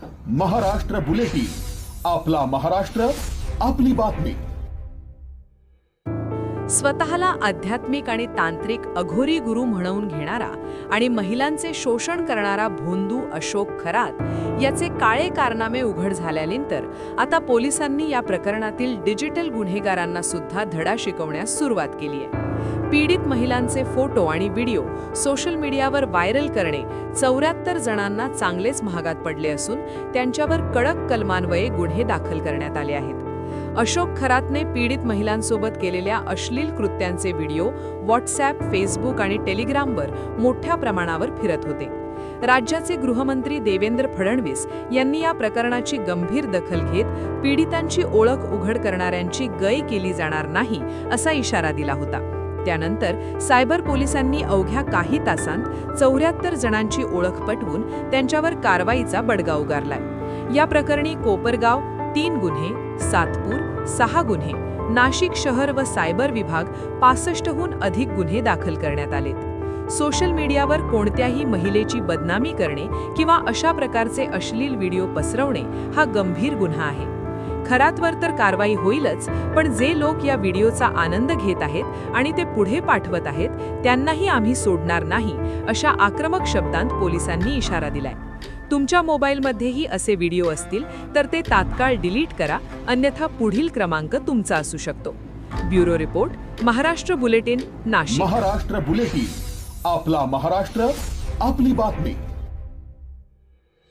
Maharashtra bulletin, आपला महाराष्ट्र, आपली बातमी. स्वतःला आध्यात्मिक आणि तांत्रिक अघोरी गुरु म्हणवून घेणारा आणि महिलांचे शोषण करणारा भोंदू अशोक खरात याचे काळे कारनामे उघड झाल्यानंतर आता पोलिसांनी या प्रकरणातील डिजिटल गुन्हेगारांना सुद्धा धडा शिकवण्यास सुरुवात केली आहे. पीडित महिलांचे फोटो आणि व्हिडिओ सोशल मीडियावर व्हायरल करणे 74 जणांना चांगलेच महागात पडले असून त्यांच्यावर कडक कलमान्वये गुन्हे दाखल करण्यात आले आहेत. अशोक खरातने पीडित महिलांसोबत केलेल्या अश्लील कृत्यांचे व्हिडिओ व्हॉट्सॲप, फेसबुक आणि टेलिग्रामवर मोठ्या प्रमाणावर फिरत होते. राज्याचे गृहमंत्री देवेंद्र फडणवीस यांनी या प्रकरणाची गंभीर दखल घेत पीडितांची ओळख उघड करणाऱ्यांची गय केली जाणार नाही असा इशारा दिला होता. त्यानंतर सायबर पोलिसांनी अवघ्या काही तासांत 74 जणांची ओळख पटवून त्यांच्यावर कारवाईचा बडगा उगारलाय. या प्रकरणी कोपरगाव 3 गुन्हे, सातपूर 6 गुन्हे, नाशिक शहर व सायबर विभाग 65हून अधिक गुन्हे दाखल करण्यात आलेत. सोशल मीडियावर कोणत्याही महिलेची बदनामी करणे किंवा अशा प्रकारचे अश्लील व्हिडिओ पसरवणे हा गंभीर गुन्हा आहे. खरातवर तर कारवाई होईलच, पण जे लोक या व्हिडिओचा आनंद घेत आहेत आणि ते पुढे पाठवत आहेत त्यांनाही आम्ही सोडणार नाही अशा आक्रमक शब्दांत पोलिसांनी इशारा दिलाय. तुमच्या मोबाईलमध्येही असे व्हिडिओ असतील तर ते तात्काळ डिलीट करा, अन्यथा पुढील क्रमांक तुमचा असू शकतो. Bureau report, Maharashtra bulletin, Nashik. Maharashtra bulletin, आपला महाराष्ट्र, आपली बातमी.